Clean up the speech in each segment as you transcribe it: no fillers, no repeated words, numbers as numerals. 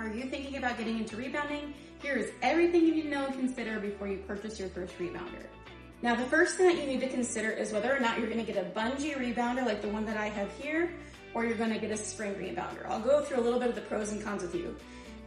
Are you thinking about getting into rebounding? Here is everything you need to know and consider before you purchase your first rebounder. Now, the first thing that you need to consider is whether or not you're gonna get a bungee rebounder like the one that I have here, or you're gonna get a spring rebounder. I'll go through a little bit of the pros and cons with you.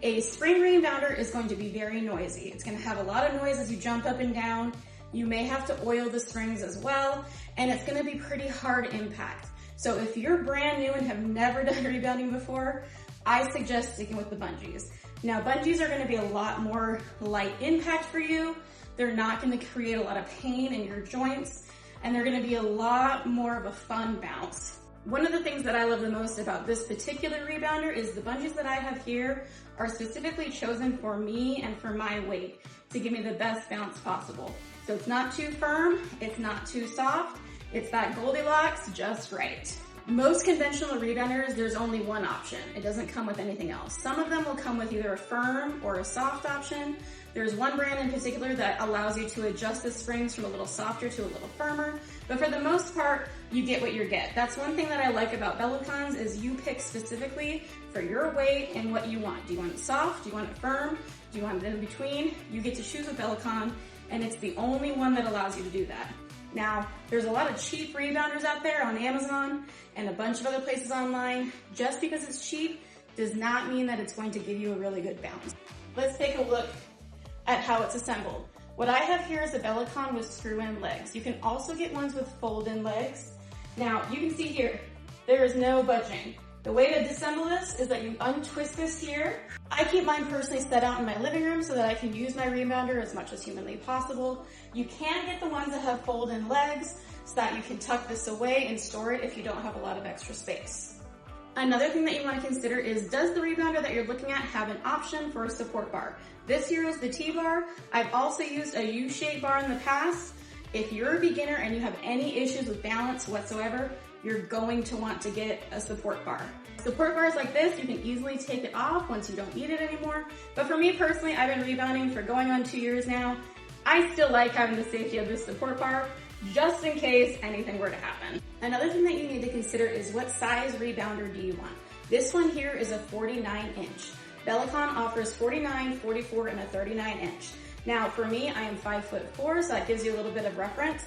A spring rebounder is going to be very noisy. It's gonna have a lot of noise as you jump up and down. You may have to oil the springs as well, and it's gonna be pretty hard impact. So if you're brand new and have never done rebounding before, I suggest sticking with the bungees. Now, bungees are gonna be a lot more light impact for you. They're not gonna create a lot of pain in your joints, and they're gonna be a lot more of a fun bounce. One of the things that I love the most about this particular rebounder is the bungees that I have here are specifically chosen for me and for my weight to give me the best bounce possible. So it's not too firm, it's not too soft, it's that Goldilocks just right. Most conventional rebounders, there's only one option. It doesn't come with anything else. Some of them will come with either a firm or a soft option. There's one brand in particular that allows you to adjust the springs from a little softer to a little firmer. But for the most part, you get what you get. That's one thing that I like about Bellicons is you pick specifically for your weight and what you want. Do you want it soft? Do you want it firm? Do you want it in between? You get to choose with Bellicon, and it's the only one that allows you to do that. Now, there's a lot of cheap rebounders out there on Amazon and a bunch of other places online. Just because it's cheap does not mean that it's going to give you a really good bounce. Let's take a look at how it's assembled. What I have here is a Bellicon with screw-in legs. You can also get ones with fold-in legs. Now, you can see here, there is no budging. The way to disassemble this is that you untwist this here. I keep mine personally set out in my living room so that I can use my rebounder as much as humanly possible. You can get the ones that have fold-in legs so that you can tuck this away and store it if you don't have a lot of extra space. Another thing that you want to consider is, does the rebounder that you're looking at have an option for a support bar? This here is the T-bar. I've also used a U-shaped bar in the past. If you're a beginner and you have any issues with balance whatsoever, you're going to want to get a support bar. Support bars like this, you can easily take it off once you don't need it anymore. But for me personally, I've been rebounding for going on 2 years now. I still like having the safety of this support bar, just in case anything were to happen. Another thing that you need to consider is, what size rebounder do you want? This one here is a 49 inch. Bellicon offers 49, 44, and a 39 inch. Now for me, I am 5'4", so that gives you a little bit of reference.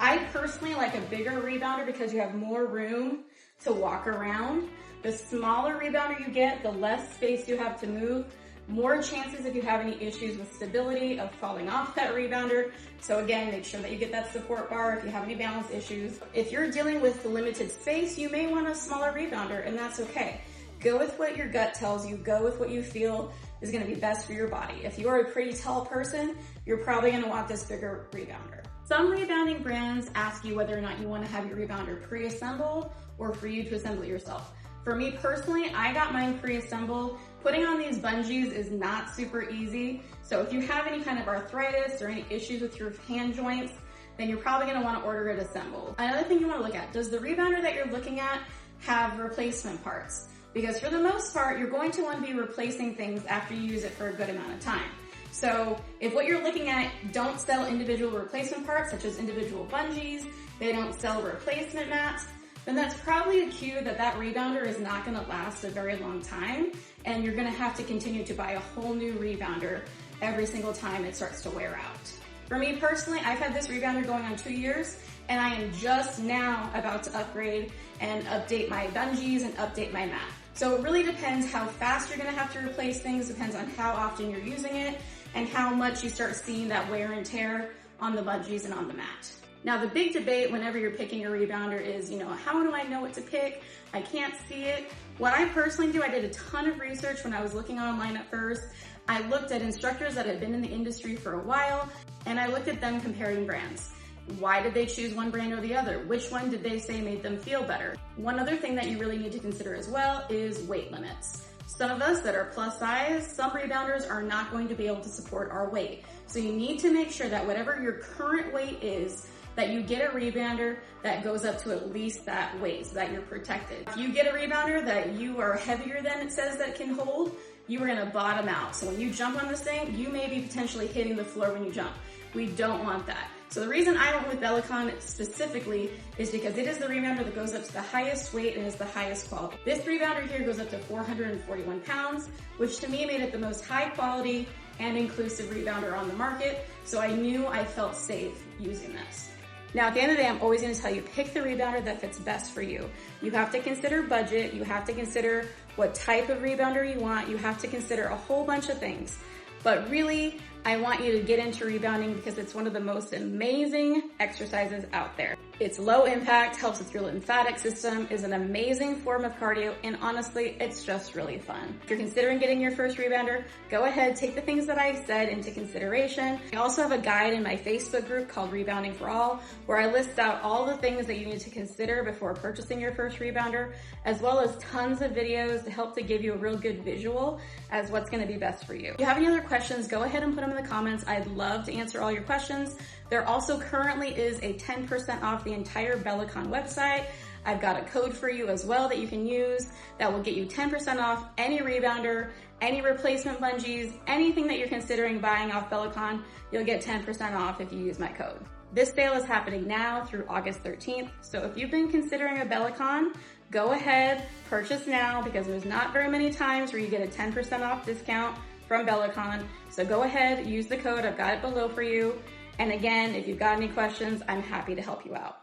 I personally like a bigger rebounder because you have more room to walk around. The smaller rebounder you get, the less space you have to move, more chances if you have any issues with stability of falling off that rebounder. So again, make sure that you get that support bar if you have any balance issues. If you're dealing with limited space, you may want a smaller rebounder, and that's okay. Go with what your gut tells you, go with what you feel is gonna be best for your body. If you're a pretty tall person, you're probably gonna want this bigger rebounder. Some rebounding brands ask you whether or not you want to have your rebounder pre-assembled or for you to assemble it yourself. For me personally, I got mine pre-assembled. Putting on these bungees is not super easy. So if you have any kind of arthritis or any issues with your hand joints, then you're probably going to want to order it assembled. Another thing you want to look at, does the rebounder that you're looking at have replacement parts? Because for the most part, you're going to want to be replacing things after you use it for a good amount of time. So if what you're looking at don't sell individual replacement parts, such as individual bungees, they don't sell replacement mats, then that's probably a cue that that rebounder is not gonna last a very long time, and you're gonna have to continue to buy a whole new rebounder every single time it starts to wear out. For me personally, I've had this rebounder going on 2 years, and I am just now about to upgrade and update my bungees and update my mat. So it really depends how fast you're gonna have to replace things, depends on how often you're using it, and how much you start seeing that wear and tear on the bungees and on the mat. Now, the big debate whenever you're picking a rebounder is, how do I know what to pick? I can't see it. What I personally do, I did a ton of research when I was looking online at first. I looked at instructors that had been in the industry for a while, and I looked at them comparing brands. Why did they choose one brand or the other? Which one did they say made them feel better? One other thing that you really need to consider as well is weight limits. Some of us that are plus size, some rebounders are not going to be able to support our weight. So you need to make sure that whatever your current weight is, that you get a rebounder that goes up to at least that weight so that you're protected. If you get a rebounder that you are heavier than it says that can hold, you are gonna bottom out. So when you jump on this thing, you may be potentially hitting the floor when you jump. We don't want that. So the reason I went with Bellicon specifically is because it is the rebounder that goes up to the highest weight and is the highest quality. This rebounder here goes up to 441 pounds, which to me made it the most high quality and inclusive rebounder on the market. So I knew I felt safe using this. Now, at the end of the day, I'm always going to tell you, pick the rebounder that fits best for you. You have to consider budget. You have to consider what type of rebounder you want. You have to consider a whole bunch of things. But really, I want you to get into rebounding because it's one of the most amazing exercises out there. It's low impact, helps with your lymphatic system, is an amazing form of cardio, and honestly, it's just really fun. If you're considering getting your first rebounder, go ahead, take the things that I've said into consideration. I also have a guide in my Facebook group called Rebounding for All, where I list out all the things that you need to consider before purchasing your first rebounder, as well as tons of videos to help to give you a real good visual as what's gonna be best for you. If you have any other questions, go ahead and put them in the comments. I'd love to answer all your questions. There also currently is a 10% off the entire Bellicon website. I've got a code for you as well that you can use that will get you 10% off any rebounder, any replacement bungees, anything that you're considering buying off Bellicon, you'll get 10% off if you use my code. This sale is happening now through August 13th. So if you've been considering a Bellicon, go ahead, purchase now because there's not very many times where you get a 10% off discount from Bellicon. So go ahead, use the code, I've got it below for you. And again, if you've got any questions, I'm happy to help you out.